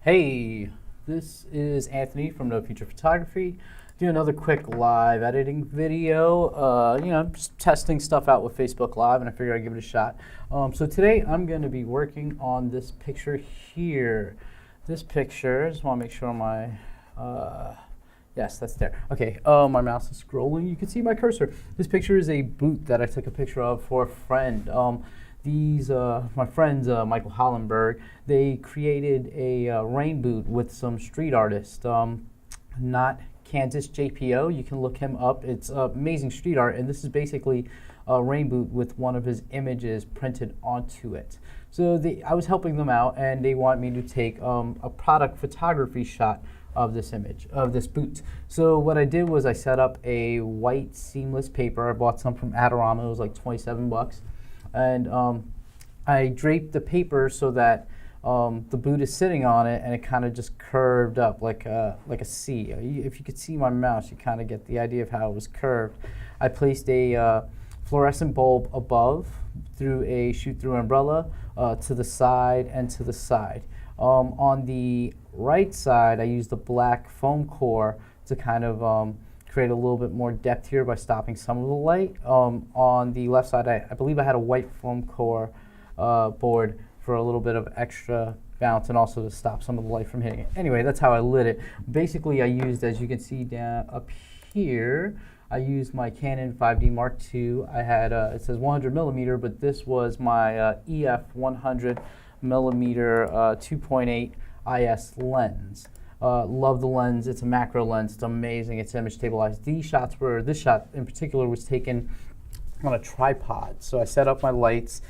Hey, this is Anthony from No Future Photography. Do another quick live editing video. Just testing stuff out with Facebook Live, and I figured I'd give it a shot. So today I'm going to be working on this picture here. This picture, I just want to make sure my, yes, that's there. Okay, my mouse is scrolling. You can see my cursor. This picture is a boot that I took a picture of for a friend. My friends, Michael Hollenberg, they created a rain boot with some street artist, not Kansas JPO. You can look him up. It's amazing street art, and this is basically a rain boot with one of his images printed onto it. So I was helping them out, and they want me to take a product photography shot of this image, of this boot. So what I did was I set up a white seamless paper. I bought some from Adorama. It was like 27 bucks. And I draped the paper so that the boot is sitting on it, and it kind of just curved up like a C. If you could see my mouse, you kind of get the idea of how it was curved. I placed a fluorescent bulb above through a shoot-through umbrella to the side and to the side. On the right side, I used the black foam core to kind of create a little bit more depth here by stopping some of the light. On the left side, I believe I had a white foam core board for a little bit of extra bounce and also to stop some of the light from hitting it. Anyway, that's how I lit it. Basically, I used, as you can see down up here, I used my Canon 5D Mark II. I had, it says 100 millimeter, but this was my EF 100 millimeter 2.8 IS lens. Love the lens. It's a macro lens. It's amazing. It's image stabilized. This shot in particular was taken on a tripod. So I set up my lights,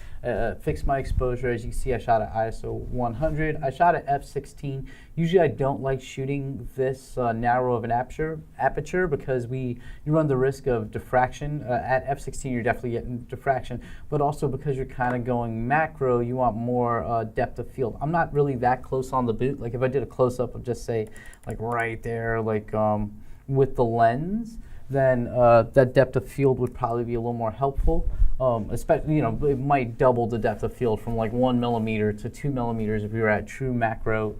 fixed my exposure. As you can see, I shot at ISO 100. I shot at f/16. Usually I don't like shooting this narrow of an aperture because you run the risk of diffraction. At f/16 you're definitely getting diffraction, but also because you're kind of going macro, you want more depth of field. I'm not really that close on the boot. Like if I did a close-up of just say like right there, like with the lens, then that depth of field would probably be a little more helpful. Especially, it might double the depth of field from like 1 millimeter to 2 millimeters if you're at true macro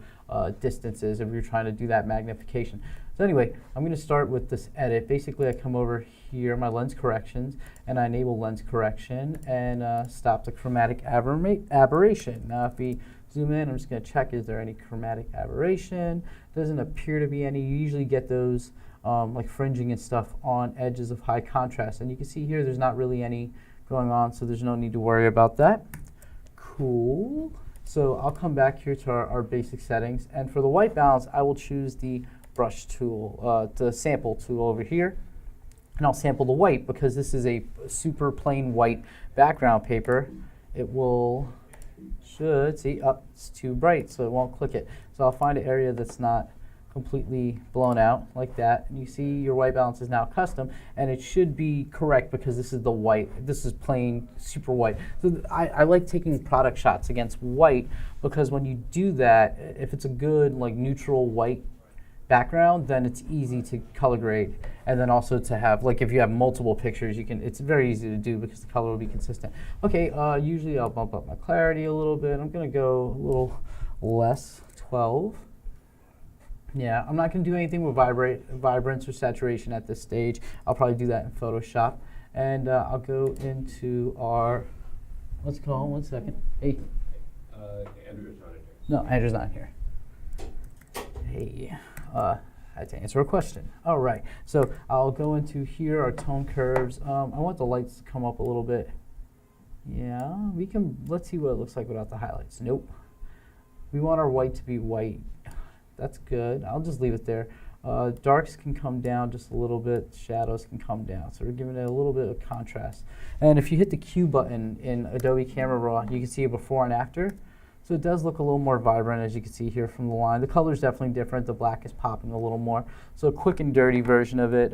distances, if you're trying to do that magnification. So anyway, I'm going to start with this edit. Basically, I come over here, my lens corrections, and I enable lens correction and stop the chromatic aberration. Now, if we zoom in, I'm just going to check, is there any chromatic aberration? Doesn't appear to be any. You usually get those like fringing and stuff on edges of high contrast. And you can see here there's not really any going on, so there's no need to worry about that. Cool. So I'll come back here to our basic settings. And for the white balance, I will choose the brush tool, the sample tool over here. And I'll sample the white because this is a super plain white background paper. It should, see, it's too bright, so it won't click it. So I'll find an area that's not completely blown out like that, and you see your white balance is now custom, and it should be correct because this is the white. This is plain super white. So I like taking product shots against white because when you do that, if it's a good like neutral white background, then it's easy to color grade, and then also to have, like if you have multiple pictures, it's very easy to do because the color will be consistent. Okay, usually I'll bump up my clarity a little bit. I'm gonna go a little less, 12. Yeah, I'm not going to do anything with vibrance or saturation at this stage. I'll probably do that in Photoshop. And I'll go into our, let's call him, 1 second. Hey. Andrew's not in here. No, Andrew's not here. Hey, I had to answer a question. All right, so I'll go into here, our tone curves. I want the lights to come up a little bit. Yeah, let's see what it looks like without the highlights. Nope. We want our white to be white. That's good. I'll just leave it there. Darks can come down just a little bit. Shadows can come down. So we're giving it a little bit of contrast. And if you hit the Q button in Adobe Camera Raw, you can see a before and after. So it does look a little more vibrant, as you can see here from the line. The color's definitely different. The black is popping a little more. So a quick and dirty version of it.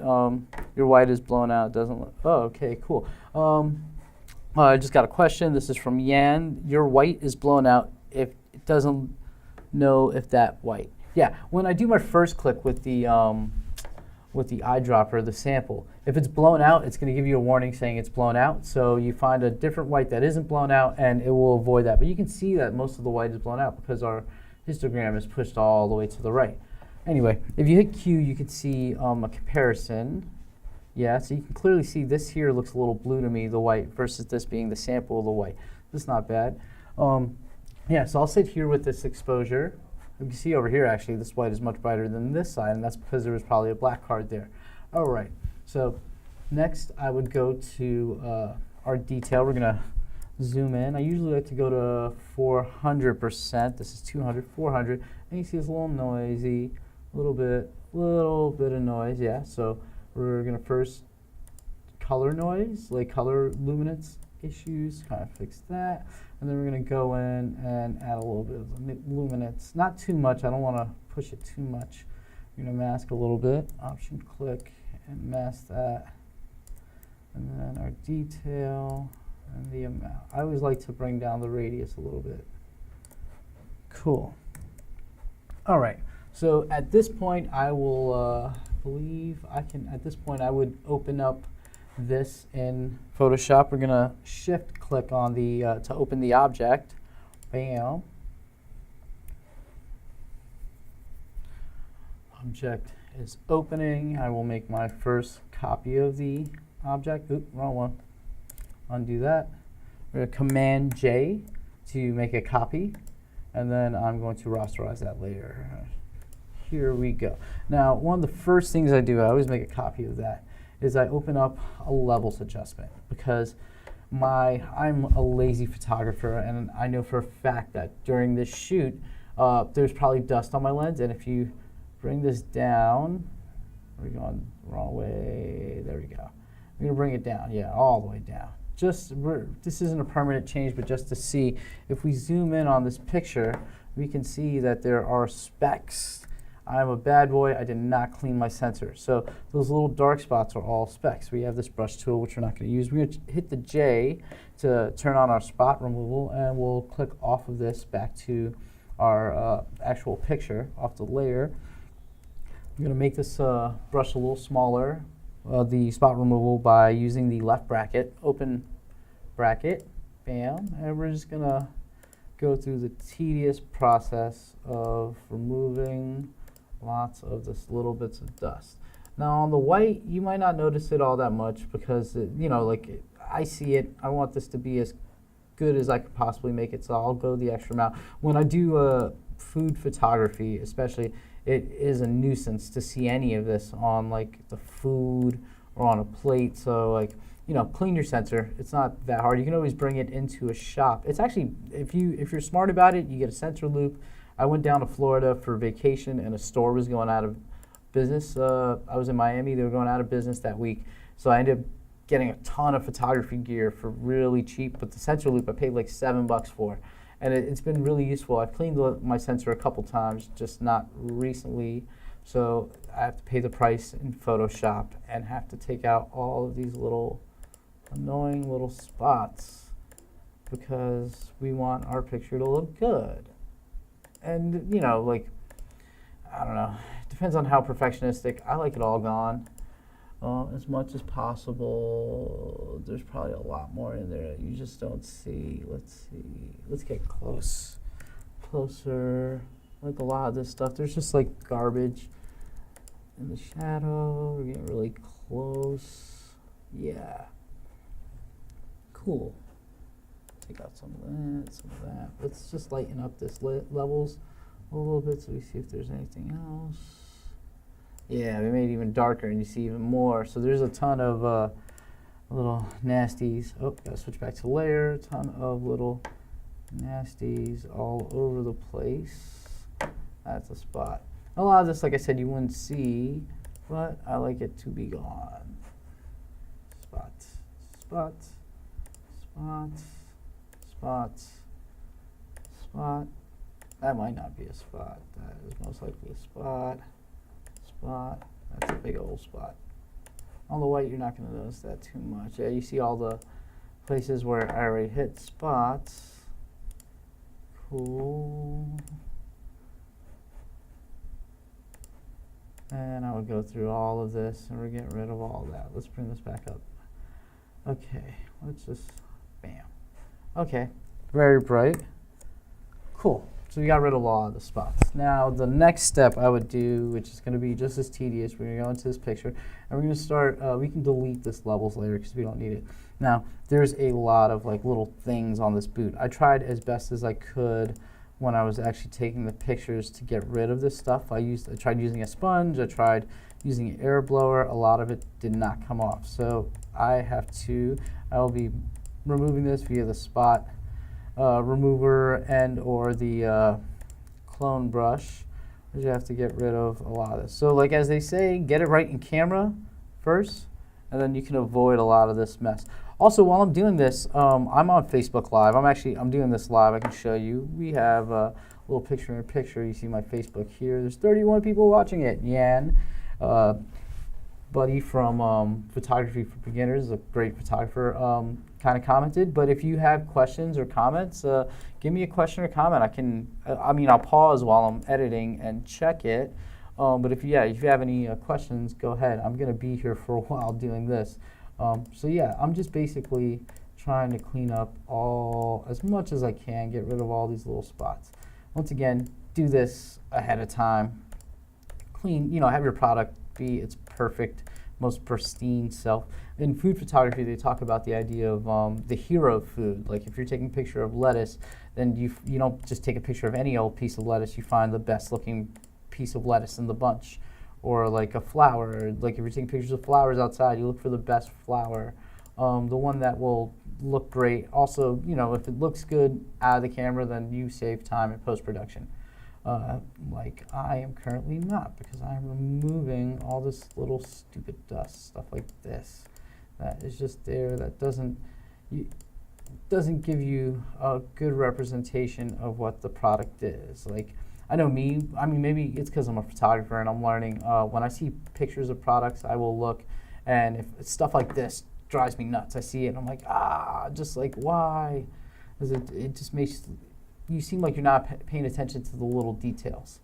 Your white is blown out. It doesn't look. Oh, okay, cool. I just got a question. This is from Yan. Your white is blown out if it doesn't know if that white. Yeah, when I do my first click with the eyedropper, the sample, if it's blown out, it's going to give you a warning saying it's blown out. So you find a different white that isn't blown out, and it will avoid that. But you can see that most of the white is blown out because our histogram is pushed all the way to the right. Anyway, if you hit Q, you can see a comparison. Yeah, so you can clearly see this here looks a little blue to me, the white, versus this being the sample of the white. This is not bad. Yeah, so I'll sit here with this exposure. You can see over here, actually, this white is much brighter than this side, and that's because there was probably a black card there. All right, so next I would go to our detail. We're going to zoom in. I usually like to go to 400%. This is 200, 400, and you see it's a little noisy, a little bit of noise, yeah. So we're going to first color noise, like color luminance issues, kind of fix that. And then we're going to go in and add a little bit of luminance. Not too much. I don't want to push it too much. I'm going to mask a little bit. Option click and mask that. And then our detail and the amount. I always like to bring down the radius a little bit. Cool. All right. So at this point, I will believe I can. At this point, I would open up this in Photoshop. We're gonna shift click on the to open the object. Bam. Object is opening. I will make my first copy of the object. Oop, wrong one. Undo that. We're gonna Command J to make a copy, and then I'm going to rasterize that later. Here we go. Now, one of the first things I do, I always make a copy of that, is I open up a levels adjustment, because I'm a lazy photographer, and I know for a fact that during this shoot, there's probably dust on my lens, and if you bring this down, we're going the wrong way, there we go. I'm gonna bring it down, yeah, all the way down. This isn't a permanent change, but just to see, if we zoom in on this picture, we can see that there are specks. I'm a bad boy, I did not clean my sensor. So those little dark spots are all specks. We have this brush tool, which we're not gonna use. We're gonna hit the J to turn on our spot removal, and we'll click off of this back to our actual picture, off the layer. I'm gonna make this brush a little smaller, the spot removal, by using the left bracket, open bracket, bam, and we're just gonna go through the tedious process of removing lots of this little bits of dust. Now on the white, you might not notice it all that much, because I see it. I want this to be as good as I could possibly make it, so I'll go the extra amount. When I do food photography, especially, it is a nuisance to see any of this on like the food or on a plate. So clean your sensor. It's not that hard. You can always bring it into a shop. It's actually, if you're smart about it, you get a sensor loop. I went down to Florida for vacation, and a store was going out of business. I was in Miami. They were going out of business that week. So I ended up getting a ton of photography gear for really cheap. But the sensor loop I paid like $7 for. And it's been really useful. I've cleaned my sensor a couple times, just not recently. So I have to pay the price in Photoshop and have to take out all of these little annoying little spots, because we want our picture to look good. And I don't know, it depends on how perfectionistic. I like it all gone as much as possible. There's probably a lot more in there that you just don't see. Let's see, let's get closer. Like a lot of this stuff, there's just like garbage in the shadow. We're getting really close. Yeah, cool. Take out some of that, some of that. Let's just lighten up this levels a little bit so we see if there's anything else. Yeah, we made it even darker, and you see even more. So there's a ton of little nasties. Oh, gotta switch back to layer. A ton of little nasties all over the place. That's a spot. A lot of this, like I said, you wouldn't see, but I like it to be gone. Spot, spot, spot, spot, spot. That might not be a spot. That is most likely a spot. Spot. That's a big old spot. On the white, you're not going to notice that too much. Yeah, you see all the places where I already hit spots. Cool. And I would go through all of this, and we're getting rid of all that. Let's bring this back up. Okay, let's just, bam. Okay, very bright. Cool. So we got rid of a lot of the spots. Now the next step I would do, which is going to be just as tedious, we're going to go into this picture and we're going to start, we can delete this levels later because we don't need it. Now there's a lot of like little things on this boot. I tried as best as I could when I was actually taking the pictures to get rid of this stuff. I tried using a sponge, I tried using an air blower, a lot of it did not come off. So I will be removing this via the spot remover and or the clone brush. You have to get rid of a lot of this. So like as they say, get it right in camera first, and then you can avoid a lot of this mess. Also, while I'm doing this, I'm on Facebook Live. I'm doing this live. I can show you. We have a little picture-in-picture. You see my Facebook here. There's 31 people watching it. Yan, buddy from Photography for Beginners, a great photographer, kind of commented. But if you have questions or comments, give me a question or comment. I'll pause while I'm editing and check it. But if you have any questions, go ahead. I'm going to be here for a while doing this. So yeah, I'm just basically trying to clean up as much as I can, get rid of all these little spots. Once again, do this ahead of time. Clean, have your product be its perfect, most pristine self. In food photography, they talk about the idea of the hero of food. Like if you're taking a picture of lettuce, then you don't just take a picture of any old piece of lettuce. You find the best looking piece of lettuce in the bunch. Or like a flower, like if you're taking pictures of flowers outside, you look for the best flower, the one that will look great. Also, if it looks good out of the camera, then you save time in post-production. Like I am currently not, because I'm removing all this little stupid dust, stuff like this. That is just there, that doesn't give you a good representation of what the product is. Like, I know maybe it's because I'm a photographer and I'm learning. When I see pictures of products, I will look, and if stuff like this drives me nuts. I see it and I'm like, just like, why? Because it just makes you seem like you're not paying attention to the little details.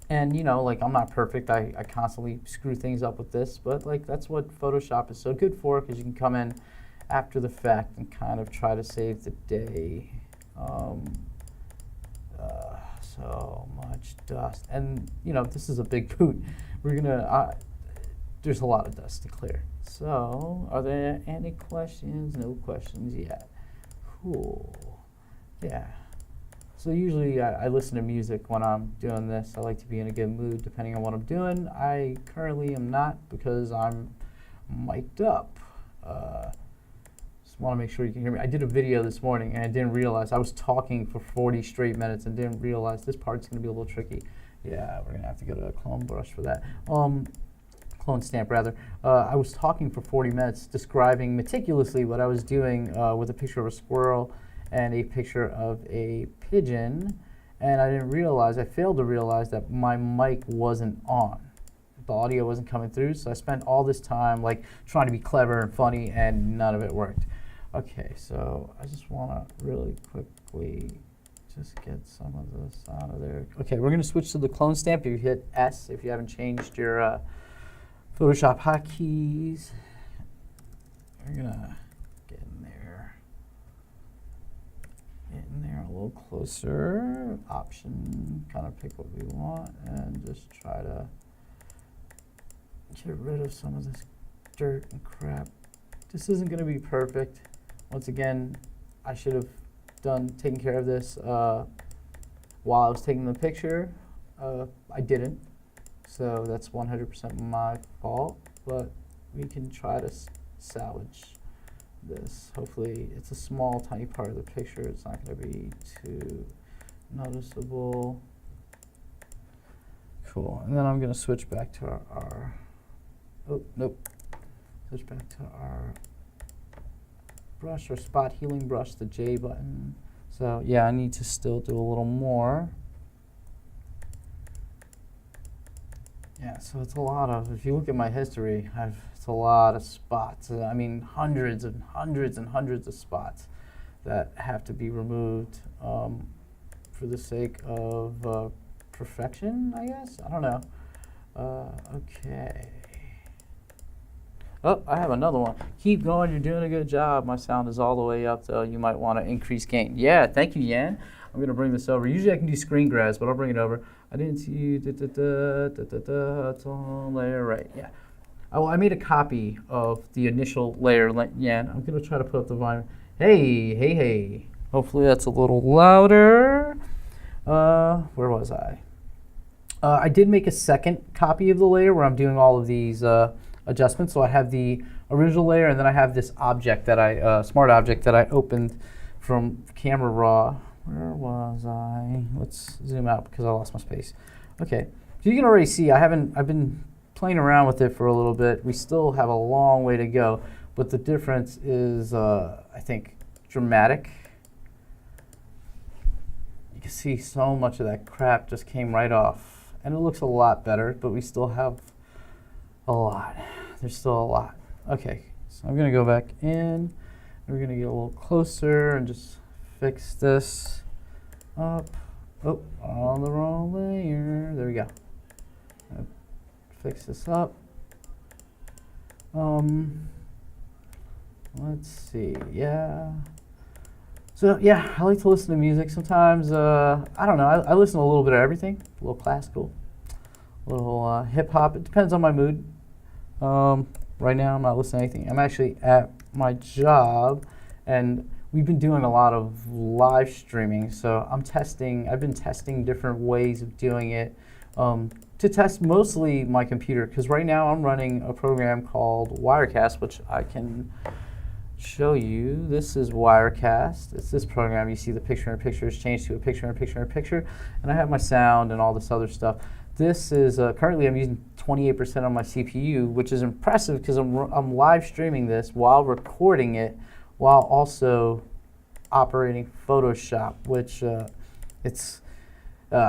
And like I'm not perfect. I constantly screw things up with this, but like that's what Photoshop is so good for, because you can come in after the fact and kind of try to save the day. So much dust, and this is a big boot. There's a lot of dust to clear. So are there any questions? No questions yet. Cool. Yeah. So usually I listen to music when I'm doing this. I like to be in a good mood depending on what I'm doing. I currently am not, because I'm mic'd up. Want to make sure you can hear me. I did a video this morning and I didn't realize I was talking for 40 straight minutes and didn't realize this part's going to be a little tricky. Yeah, we're going to have to go to a clone brush for that. Clone stamp rather. I was talking for 40 minutes describing meticulously what I was doing with a picture of a squirrel and a picture of a pigeon, and I failed to realize that my mic wasn't on. The audio wasn't coming through, so I spent all this time like trying to be clever and funny, and none of it worked. Okay, so I just want to really quickly just get some of this out of there. Okay, we're going to switch to the clone stamp. If you hit S, if you haven't changed your Photoshop hotkeys, we're going to get in there a little closer. Option, kind of pick what we want, and just try to get rid of some of this dirt and crap. This isn't going to be perfect. Once again, I should have taken care of this while I was taking the picture. I didn't, so that's 100% my fault, but we can try to salvage this. Hopefully, it's a small, tiny part of the picture. It's not going to be too noticeable. Cool, and then I'm going to switch back to our switch back to our brush or spot healing brush, the J button. So yeah, I need to still do a little more. Yeah, so it's a lot of, if you look at my history, it's a lot of spots. I mean, hundreds and hundreds and hundreds of spots that have to be removed for the sake of perfection, I guess? I don't know. Okay. Oh, I have another one. Keep going. You're doing a good job. My sound is all the way up, though. You might want to increase gain. Yeah, thank you, Yan. I'm going to bring this over. Usually I can do screen grabs, but I'll bring it over. I didn't see you. It's all layer right. Yeah. Oh, I made a copy of the initial layer, Yan. I'm going to try to put up the volume. Hey, hey, hey. Hopefully that's a little louder. Where was I? I did make a second copy of the layer where I'm doing all of these adjustments. So I have the original layer, and then I have this object that smart object that I opened from Camera Raw. Where was I? Let's zoom out because I lost my space. Okay, so you can already see I've been playing around with it for a little bit. We still have a long way to go, but the difference is, I think, dramatic. You can see so much of that crap just came right off, and it looks a lot better, but we still have a lot. There's still a lot. Okay, so I'm gonna go back in, and we're gonna get a little closer and just fix this up. Oh, on the wrong layer. There we go. Fix this up. Let's see. Yeah. So yeah, I like to listen to music sometimes. I don't know. I listen to a little bit of everything. A little classical, a little hip hop. It depends on my mood. Right now, I'm not listening to anything. I'm actually at my job, and we've been doing a lot of live streaming. So I've been testing different ways of doing it to test mostly my computer, because right now I'm running a program called Wirecast, which I can show you. This is Wirecast. It's this program. You see the picture in a picture is changed to a picture in a picture in a picture, and I have my sound and all this other stuff. This is currently I'm using 28% on my CPU, which is impressive because I'm live streaming this while recording it, while also operating Photoshop, which I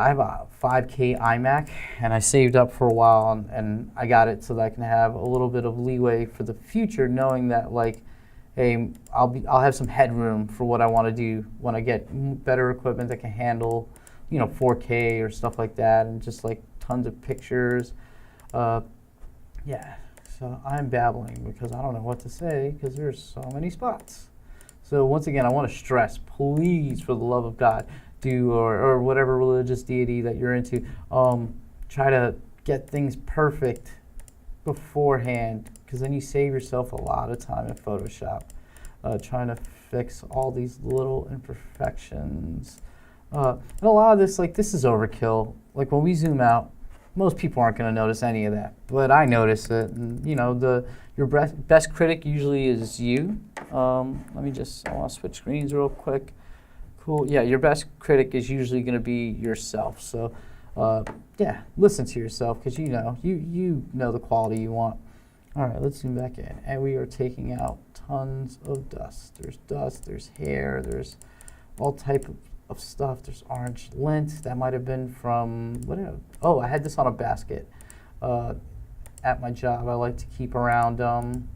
have a 5K iMac, and I saved up for a while, and I got it so that I can have a little bit of leeway for the future, knowing that, like, hey, I'll have some headroom for what I want to do when I get better equipment that can handle, 4K or stuff like that, and just like tons of pictures. Yeah, so I'm babbling because I don't know what to say because there's so many spots. So once again, I want to stress, please, for the love of God, or whatever religious deity that you're into, try to get things perfect beforehand, because then you save yourself a lot of time in Photoshop trying to fix all these little imperfections. And a lot of this, like, this is overkill. Like, when we zoom out, most people aren't going to notice any of that, but I notice it. And your best critic usually is you. I want to switch screens real quick. Cool. Yeah, your best critic is usually going to be yourself. So, yeah, listen to yourself, because you know the quality you want. All right, let's zoom back in, and we are taking out tons of dust. There's hair, there's all type of stuff. There's orange lint that might have been from I had this on a basket at my job. I like to keep around. I'm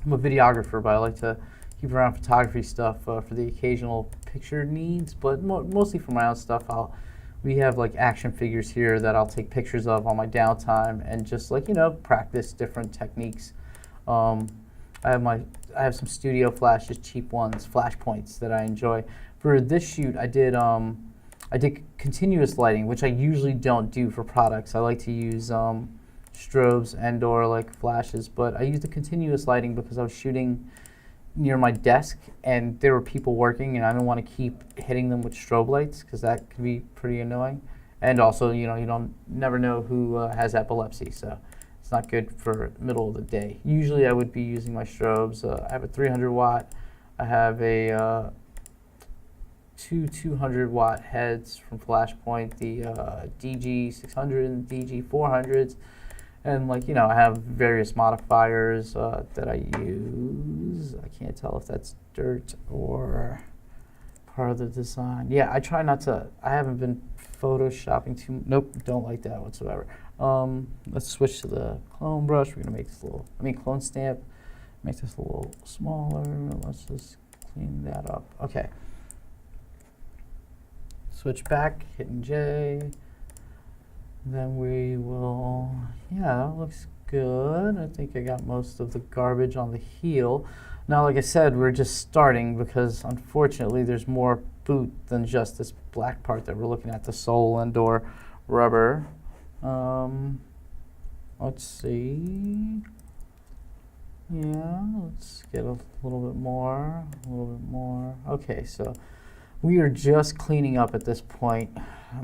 a videographer, but I like to keep around photography stuff for the occasional picture needs, but mostly for my own stuff. We have like action figures here that I'll take pictures of on my downtime and just practice different techniques. I have some studio flashes, cheap ones, flash points that I enjoy. For this shoot, I did continuous lighting, which I usually don't do for products. I like to use strobes and/or like flashes, but I used the continuous lighting because I was shooting near my desk and there were people working, and I didn't want to keep hitting them with strobe lights because that can be pretty annoying. And also, you never know who has epilepsy, so it's not good for middle of the day. Usually I would be using my strobes. I have a 300 watt. I have a two 200 watt heads from Flashpoint, the DG600 and DG400s. And I have various modifiers that I use. I can't tell if that's dirt or part of the design. Yeah, I try not to. I haven't been photoshopping too. Nope, don't like that whatsoever. Let's switch to the clone brush. We're gonna make this clone stamp. Make this a little smaller. Let's just clean that up. Okay. Switch back, hitting J. Then we will, that looks good. I think I got most of the garbage on the heel. Now, like I said, we're just starting because unfortunately there's more boot than just this black part that we're looking at, the sole and or rubber. Let's see. Yeah, let's get a little bit more, Okay, so we are just cleaning up at this point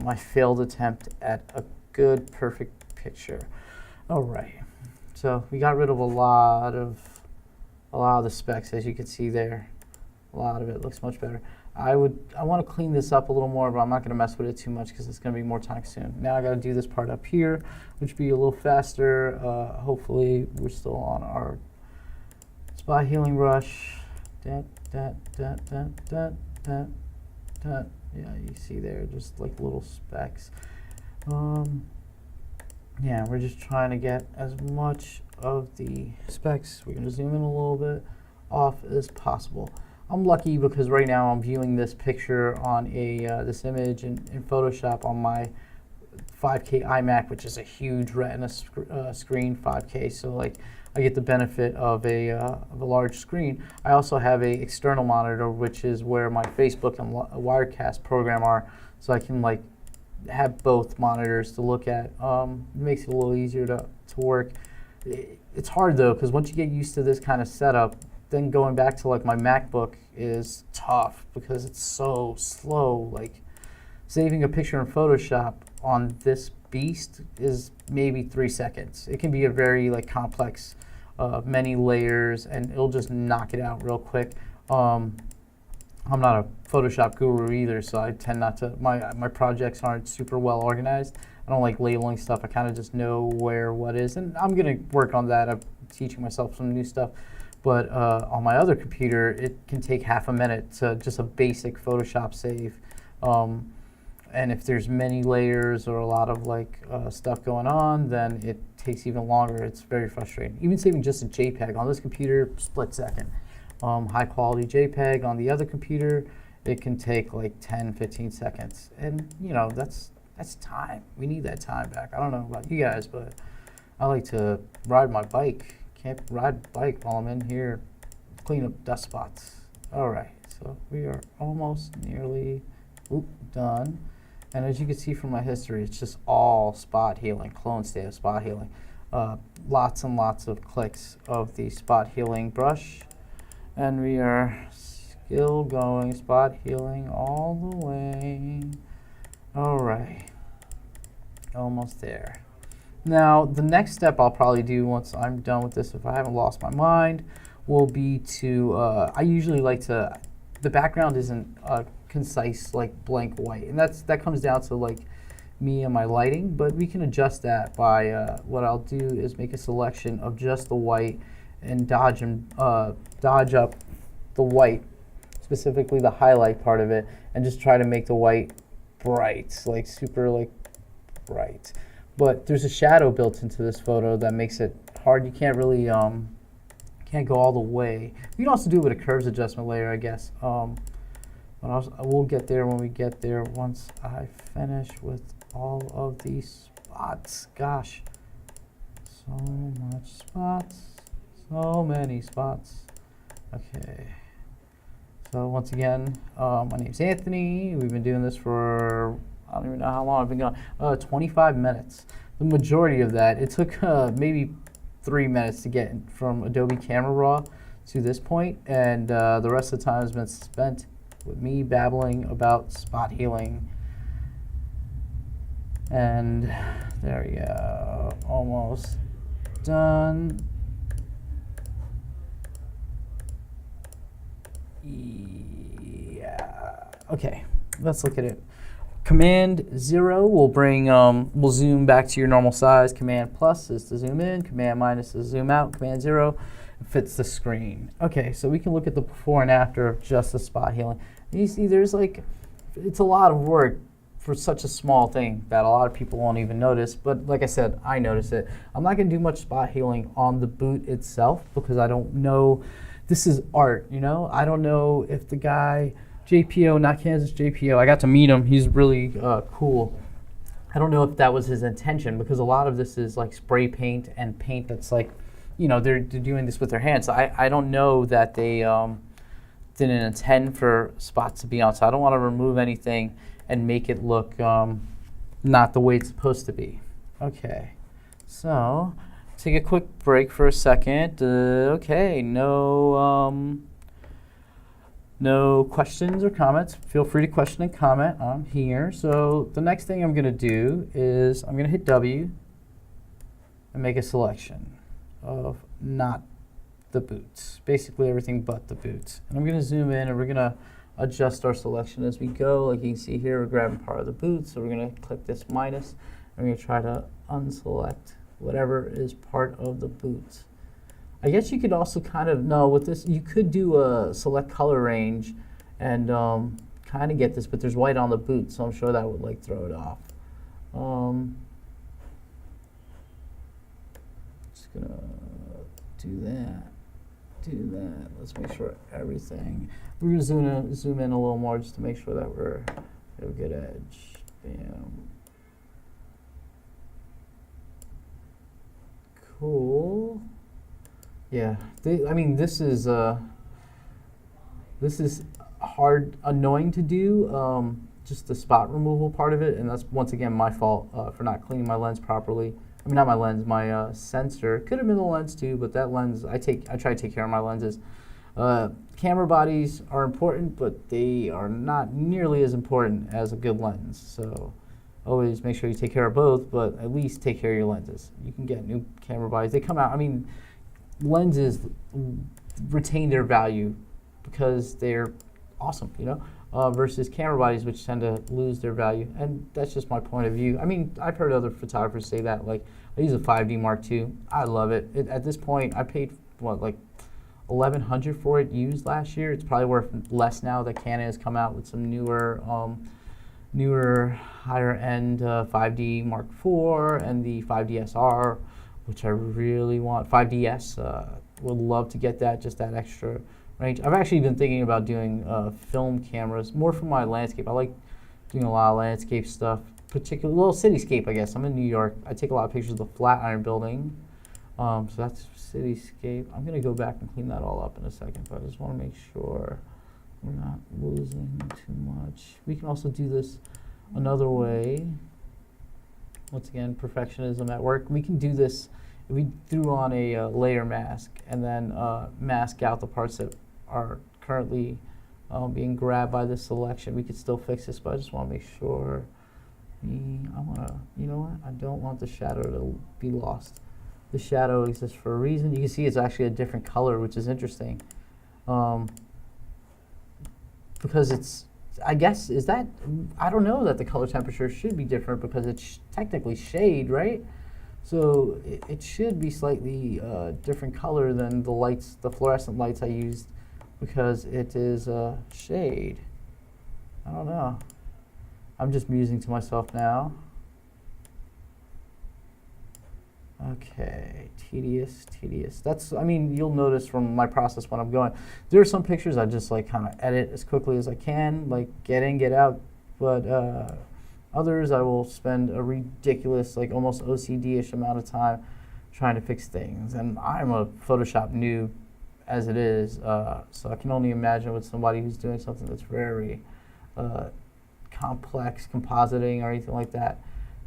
my failed attempt at a good, perfect picture. All right, so we got rid of a lot of the specks, as you can see there. A lot of it looks much better. I want to clean this up a little more, but I'm not going to mess with it too much because it's going to be more time consuming. Now I got to do this part up here, which will be a little faster. Hopefully we're still on our spot healing brush. Yeah, you see there, just like little specks. Yeah, we're just trying to get as much of the specks, we're going to zoom in a little bit, off as possible. I'm lucky because right now I'm viewing this picture on this image in Photoshop on my 5K iMac, which is a huge Retina screen, 5K. So like I get the benefit of a large screen. I also have a external monitor, which is where my Facebook and Wirecast program are, so I can like have both monitors to look at. It makes it a little easier to work. It's hard though, because once you get used to this kind of setup, then going back to like my MacBook is tough because it's so slow. Like saving a picture in Photoshop on this beast is maybe 3 seconds. It can be a very like complex, many layers, and it'll just knock it out real quick. I'm not a Photoshop guru either, so I tend not to, my projects aren't super well organized. I don't like labeling stuff. I kind of just know where what is, and I'm gonna work on that. I'm teaching myself some new stuff. But on my other computer, it can take half a minute to just a basic Photoshop save. And if there's many layers or a lot of like stuff going on, then it takes even longer. It's very frustrating. Even saving just a JPEG on this computer, split second. High quality JPEG on the other computer, it can take like 10, 15 seconds. And you know, that's time. We need that time back. I don't know about you guys, but I like to ride my bike. Can't ride a bike while I'm in here, clean up dust spots. All right, so we are almost nearly done. And as you can see from my history, it's just all spot healing, clone state of spot healing. Lots and lots of clicks of the spot healing brush. And we are still going spot healing all the way. All right, almost there. Now, the next step I'll probably do once I'm done with this, if I haven't lost my mind, will be to, I usually like to, the background isn't concise, like blank white. And that comes down to like me and my lighting, but we can adjust that by, what I'll do is make a selection of just the white and dodge up the white, specifically the highlight part of it, and just try to make the white bright, like super like bright. But there's a shadow built into this photo that makes it hard. You can't really, can't go all the way. You can also do it with a curves adjustment layer, I guess. But we'll get there when we get there once I finish with all of these spots. Gosh, so much spots, so many spots. Okay. So once again, my name's Anthony. We've been doing this for, I don't even know how long I've been going, 25 minutes. The majority of that, it took maybe 3 minutes to get from Adobe Camera Raw to this point, and the rest of the time has been spent with me babbling about spot healing. And there we go, almost done. Yeah, okay, let's look at it. Command 0 will bring, will zoom back to your normal size. Command plus is to zoom in. Command minus is to zoom out. Command 0 fits the screen. Okay, so we can look at the before and after of just the spot healing. And you see there's like, it's a lot of work for such a small thing that a lot of people won't even notice. But like I said, I notice it. I'm not gonna do much spot healing on the boot itself because I don't know, this is art, you know? I don't know if the guy, JPO, not Kansas JPO. I got to meet him. He's really cool. I don't know if that was his intention, because a lot of this is like spray paint and paint that's like, you know, they're doing this with their hands. So I don't know that they didn't intend for spots to be on. So I don't want to remove anything and make it look not the way it's supposed to be. Okay, so take a quick break for a second. Okay, no questions or comments. Feel free to question and comment. I'm here. So the next thing I'm going to do is I'm going to hit W and make a selection of not the boots. Basically everything but the boots. And I'm going to zoom in and we're going to adjust our selection as we go. Like you can see here, we're grabbing part of the boot. So we're going to click this minus. And we're going to try to unselect whatever is part of the boot. I guess you could also kind of, no, with this, you could do a select color range and kind of get this, but there's white on the boot, so I'm sure that would like throw it off. Just gonna do that. Let's make sure everything. We're gonna zoom in a little more just to make sure that we have a good edge. Bam. Cool. Yeah, I mean, this is hard, annoying to do, just the spot removal part of it, and that's once again my fault for not cleaning my lens properly. I mean, not my lens, my sensor. Could have been the lens too, but that lens, I try to take care of my lenses. Camera bodies are important, but they are not nearly as important as a good lens. So always make sure you take care of both, but at least take care of your lenses. You can get new camera bodies. They come out, I mean, lenses retain their value because they're awesome, you know, versus camera bodies, which tend to lose their value. And that's just my point of view. I mean, I've heard other photographers say that. Like, I use a 5D Mark II. I love it. At this point, I paid, what, like $1,100 for it used last year. It's probably worth less now that Canon has come out with some newer, higher-end 5D Mark IV and the 5DSR, which I really want. 5DS, would love to get that, just that extra range. I've actually been thinking about doing film cameras, more for my landscape. I like doing a lot of landscape stuff, particularly, little cityscape, I guess. I'm in New York. I take a lot of pictures of the Flatiron Building. So that's cityscape. I'm going to go back and clean that all up in a second, but I just want to make sure we're not losing too much. We can also do this another way. Once again, perfectionism at work. We can do this if we threw on a layer mask and then mask out the parts that are currently being grabbed by this selection. We could still fix this, but I just want to make sure. I want to, you know what? I don't want the shadow to be lost. The shadow exists for a reason. You can see it's actually a different color, which is interesting. Because it's, I guess, is that, I don't know that the color temperature should be different because it's technically shade, right? So it should be slightly different color than the lights, the fluorescent lights I used, because it is shade. I don't know. I'm just musing to myself now. Okay, tedious. That's, I mean, you'll notice from my process when I'm going, there are some pictures I just like kind of edit as quickly as I can, like get in, get out, but others I will spend a ridiculous, like almost OCD-ish amount of time trying to fix things. And I'm a Photoshop noob as it is, so I can only imagine with somebody who's doing something that's very complex, compositing or anything like that,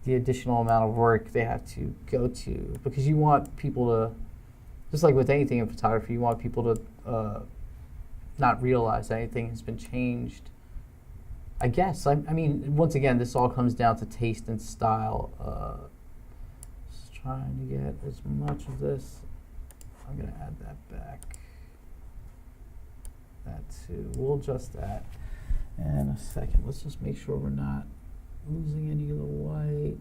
the additional amount of work they have to go to, because you want people to, just like with anything in photography, you want people to not realize that anything has been changed. I guess, I mean, once again, this all comes down to taste and style. Just trying to get as much of this. I'm gonna add that back. That too, we'll adjust that in a second. Let's just make sure we're not losing any of the white.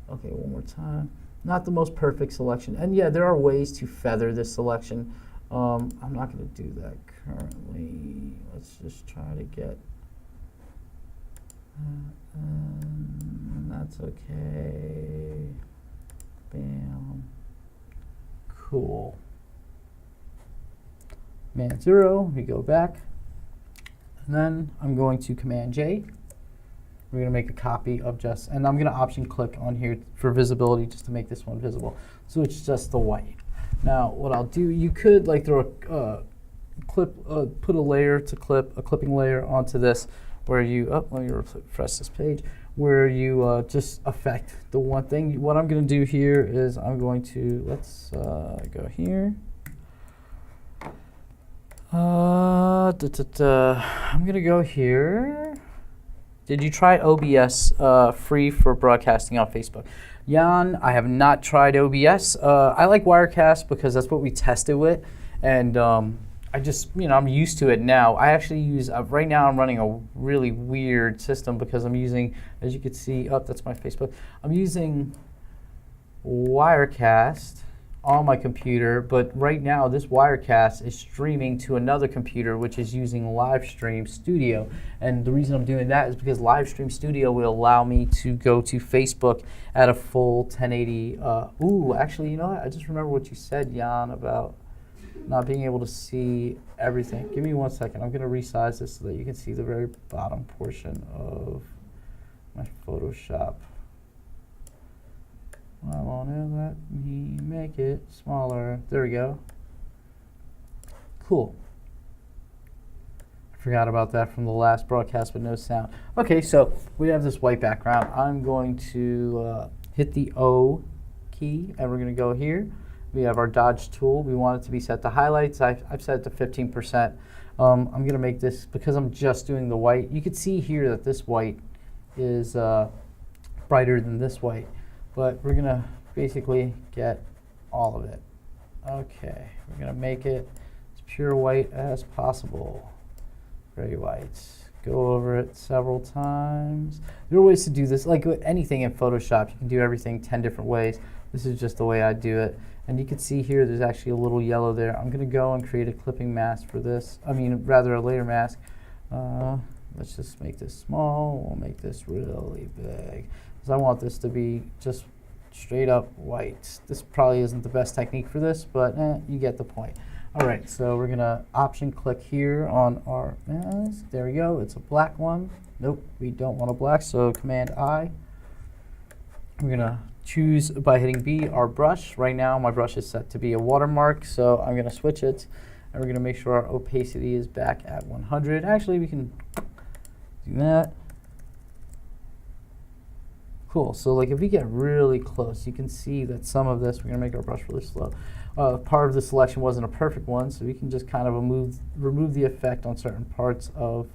Okay, one more time. Not the most perfect selection. And yeah, there are ways to feather this selection. I'm not going to do that currently. Let's just try to get, that's okay. Bam. Cool. Command 0, we go back. And then I'm going to Command J We're gonna make a copy of just, and I'm gonna option click on here for visibility just to make this one visible. So it's just the white. Now what I'll do, you could like throw a clip, put a layer to clip, a clipping layer onto this where you, let me refresh this page, where you just affect the one thing. What I'm gonna do here is I'm going to, let's go here. I'm gonna go here. Did you try OBS free for broadcasting on Facebook? Jan, I have not tried OBS. I like Wirecast because that's what we tested with, and I just, I'm used to it now. I actually use, right now I'm running a really weird system because I'm using, as you can see, that's my Facebook. I'm using Wirecast on my computer, but right now this Wirecast is streaming to another computer which is using Livestream Studio. And the reason I'm doing that is because Livestream Studio will allow me to go to Facebook at a full 1080. Ooh, actually, you know what? I just remember what you said, Jan, about not being able to see everything. Give me 1 second. I'm going to resize this so that you can see the very bottom portion of my Photoshop. I want to let me make it smaller. There we go. Cool. I forgot about that from the last broadcast with no sound. Okay, so we have this white background. I'm going to hit the O key, and we're going to go here. We have our dodge tool. We want it to be set to highlights. I've set it to 15%. I'm going to make this, because I'm just doing the white. You can see here that this white is brighter than this white. But we're going to basically get all of it. Okay, we're going to make it as pure white as possible. Very white. Go over it several times. There are ways to do this. Like with anything in Photoshop, you can do everything 10 different ways. This is just the way I do it. And you can see here there's actually a little yellow there. I'm going to go and create a clipping mask for this. I mean, rather a layer mask. Let's just make this small. We'll make this really big, because I want this to be just straight up white. This probably isn't the best technique for this, but you get the point. All right, so we're gonna option click here on our mask. There we go, it's a black one. Nope, we don't want a black, so Command I. We're gonna choose by hitting B our brush. Right now my brush is set to be a watermark, so I'm gonna switch it, and we're gonna make sure our opacity is back at 100. Actually, we can do that. Cool, so like if we get really close, you can see that some of this, we're gonna make our brush really slow. Part of the selection wasn't a perfect one, so we can just kind of remove the effect on certain parts of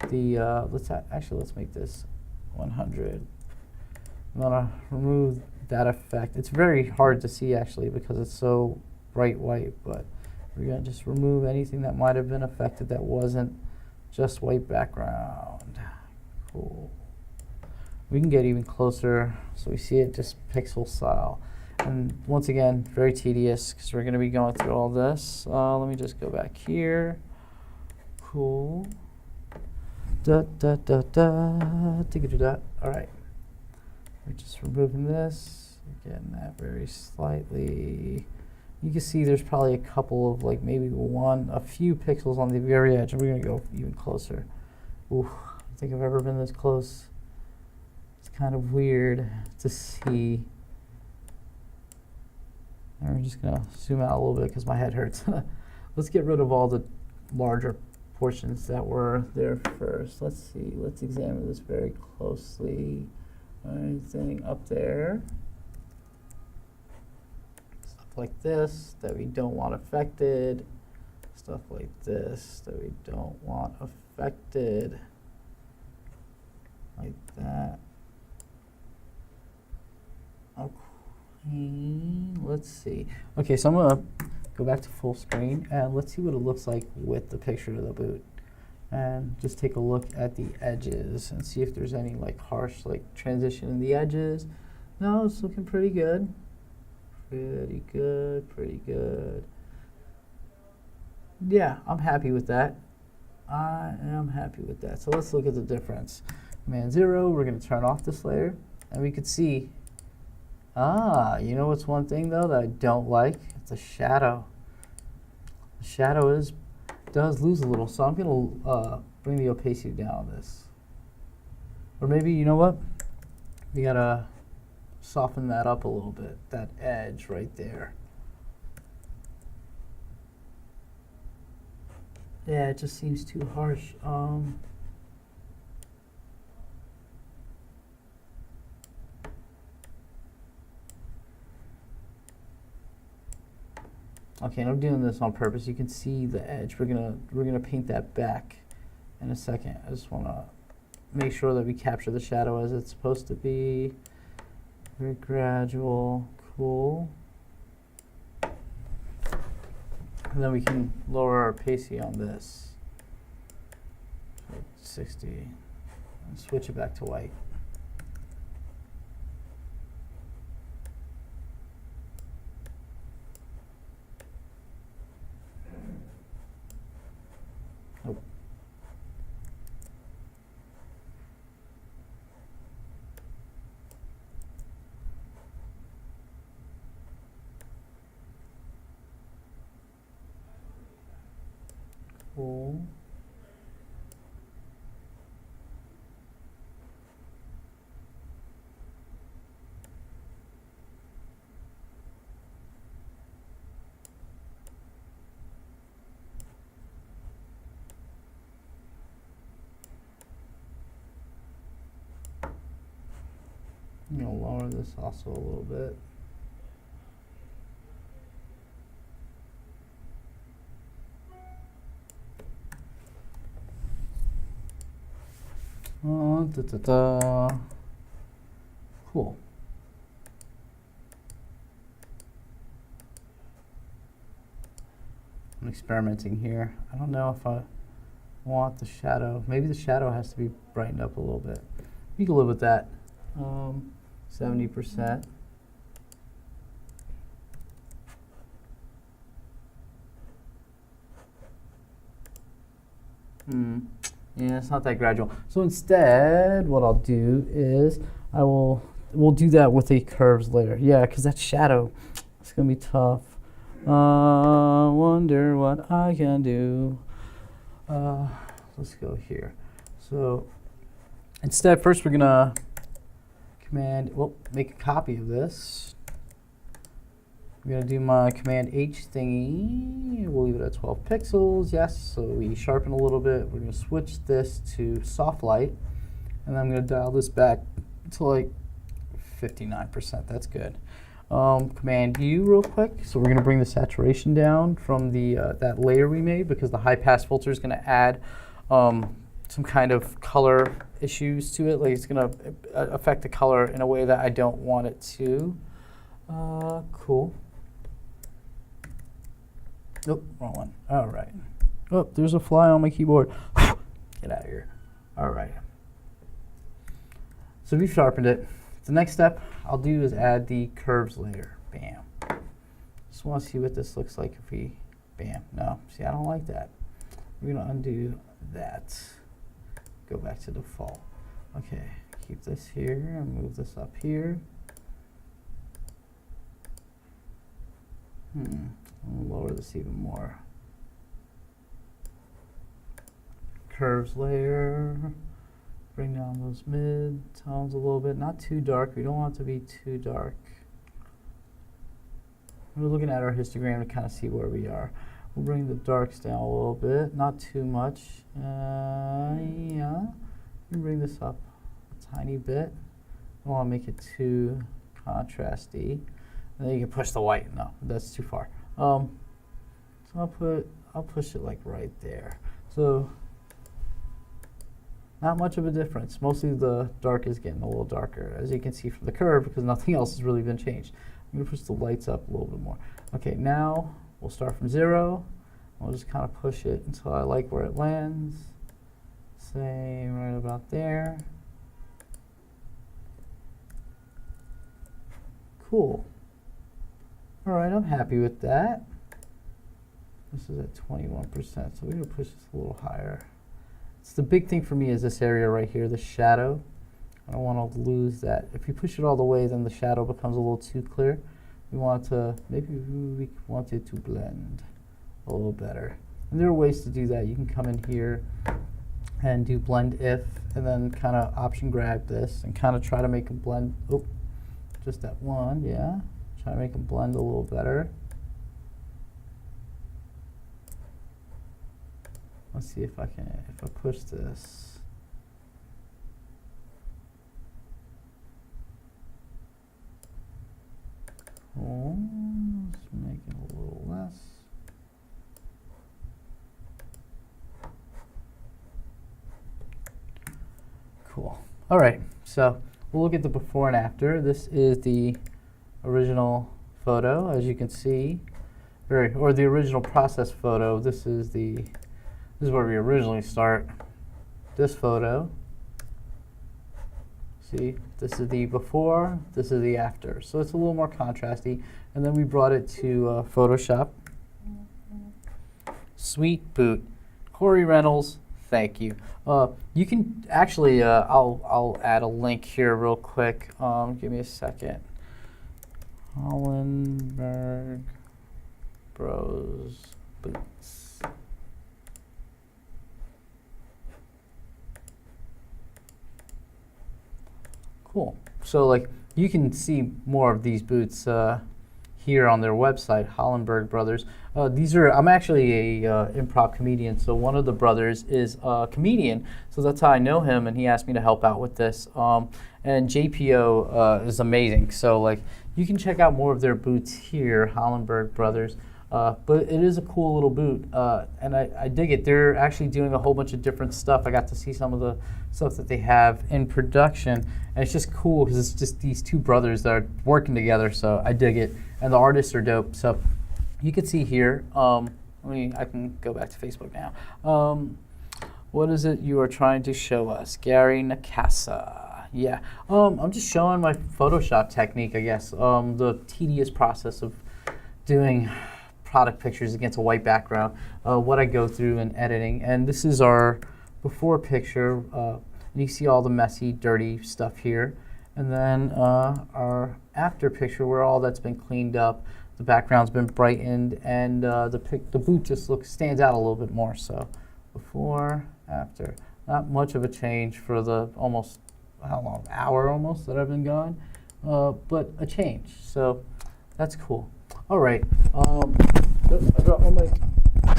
the, let's make this 100. I'm gonna remove that effect. It's very hard to see actually because it's so bright white, but we're gonna just remove anything that might have been affected that wasn't just white background. Cool. We can get even closer so we see it just pixel style. And once again, very tedious because we're going to be going through all this. Let me just go back here. Cool. Da da da da. Da. All right. We're just removing this. Getting that very slightly. You can see there's probably a couple of like maybe a few pixels on the very edge. And we're going to go even closer. Ooh, I don't think I've ever been this close. Kind of weird to see. And we're just gonna zoom out a little bit because my head hurts. Let's get rid of all the larger portions that were there first. Let's see, let's examine this very closely. Anything up there? Stuff like this that we don't want affected. Stuff like this that we don't want affected. Like that. Okay, let's see. Okay, so I'm gonna go back to full screen and let's see what it looks like with the picture of the boot. And just take a look at the edges and see if there's any like harsh like transition in the edges. No, it's looking pretty good. Pretty good, pretty good. Yeah, I'm happy with that. I am happy with that. So let's look at the difference. Command 0, we're gonna turn off this layer and we could see. You know what's one thing though that I don't like? It's a shadow. The shadow does lose a little, so I'm gonna bring the opacity down on this. Or maybe, you know what? We gotta soften that up a little bit, that edge right there. Yeah, it just seems too harsh. Okay, and I'm doing this on purpose. You can see the edge. We're gonna paint that back in a second. I just wanna make sure that we capture the shadow as it's supposed to be. Very gradual, cool. And then we can lower our opacity on this. 60. And switch it back to white. Nope. Cool. I'm gonna lower this also a little bit. Cool. I'm experimenting here. I don't know if I want the shadow. Maybe the shadow has to be brightened up a little bit. You can live with that. 70%. Yeah, it's not that gradual. So instead, what I'll do is we'll do that with a curves layer. Yeah, because that shadow, it's gonna be tough. Wonder what I can do. Let's go here. So instead, first we're gonna make a copy of this. I'm gonna do my Command H thingy. We'll leave it at 12 pixels. Yes, so we sharpen a little bit. We're gonna switch this to soft light, and then I'm gonna dial this back to like 59%. That's good. Command U real quick. So we're gonna bring the saturation down from the that layer we made, because the high pass filter is gonna add some kind of color issues to it. Like it's gonna affect the color in a way that I don't want it to. Cool. Nope, wrong one. All right. Oh, there's a fly on my keyboard. Get out of here. All right. So we've sharpened it. The next step I'll do is add the curves layer. Bam. Just want to see what this looks like if we, bam. No, see, I don't like that. We're gonna undo that. Go back to default. Okay, keep this here and move this up here. I'll lower this even more. Curves layer. Bring down those mid tones a little bit. Not too dark. We don't want it to be too dark. We're looking at our histogram to kind of see where we are. We'll bring the darks down a little bit. Not too much. Yeah. Bring this up a tiny bit. Don't want to make it too contrasty. And then you can push the white. No, that's too far. So I'll push it like right there. So not much of a difference. Mostly the dark is getting a little darker, as you can see from the curve, because nothing else has really been changed. I'm gonna push the lights up a little bit more. Okay, now we'll start from 0. We'll just kind of push it until I like where it lands. Say right about there. Cool. All right, I'm happy with that. This is at 21%, so we're gonna push this a little higher. It's the big thing for me is this area right here, the shadow. I don't want to lose that. If you push it all the way, then the shadow becomes a little too clear. We want to, maybe we want it to blend a little better. And there are ways to do that. You can come in here and do blend if, and then kind of option grab this and kind of try to make them blend. Oh, just that one, yeah. Try to make them blend a little better. Let's see if I push this. Cool. Let's make it a little less. Cool. All right, so we'll look at the before and after. This is the original photo, as you can see, or the original process photo. This is where we originally start. This photo. See, this is the before, this is the after. So it's a little more contrasty. And then we brought it to Photoshop. Sweet boot. Corey Reynolds, thank you. You can actually, I'll add a link here real quick. Give me a second. Hollenberg Bros Boots. Cool. So like you can see more of these boots here on their website, Hollenberg Brothers. I'm actually a improv comedian, so one of the brothers is a comedian, so that's how I know him, and he asked me to help out with this. And JPO is amazing, so like you can check out more of their boots here, Hollenberg Brothers. But it is a cool little boot, and I dig it. They're actually doing a whole bunch of different stuff. I got to see some of the stuff that they have in production, and it's just cool because it's just these two brothers that are working together, so I dig it. And the artists are dope. So you can see here, I can go back to Facebook now. What is it you are trying to show us? Gary Nakasa. Yeah, I'm just showing my Photoshop technique, I guess. The tedious process of doing product pictures against a white background, what I go through in editing. And this is our before picture. And you see all the messy, dirty stuff here. And then our after picture where all that's been cleaned up, the background's been brightened, and the boot just stands out a little bit more. So before, after. Not much of a change for the almost, how long, hour almost that I've been gone, but a change. So that's cool. All right. I dropped my mic.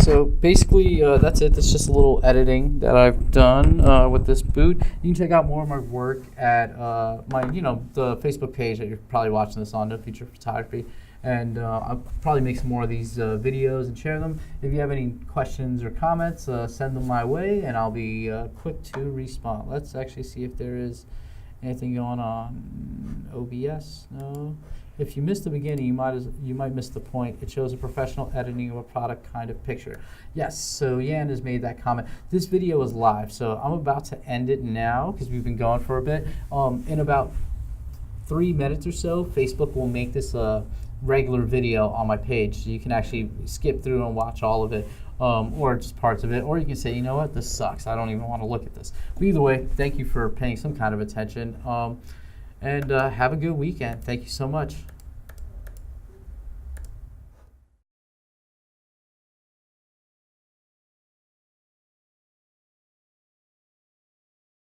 So basically, that's it. That's just a little editing that I've done with this boot. You can check out more of my work at the Facebook page that you're probably watching this on, No Future Photography. And I'll probably make some more of these videos and share them. If you have any questions or comments, send them my way, and I'll be quick to respond. Let's actually see if there is anything going on. OBS? No. If you missed the beginning, you might miss the point. It shows a professional editing of a product kind of picture. Yes, so Yan has made that comment. This video is live, so I'm about to end it now because we've been going for a bit. In about 3 minutes or so, Facebook will make this a regular video on my page, so you can actually skip through and watch all of it, or just parts of it, or you can say, you know what, this sucks. I don't even want to look at this. But either way, thank you for paying some kind of attention, and have a good weekend. Thank you so much.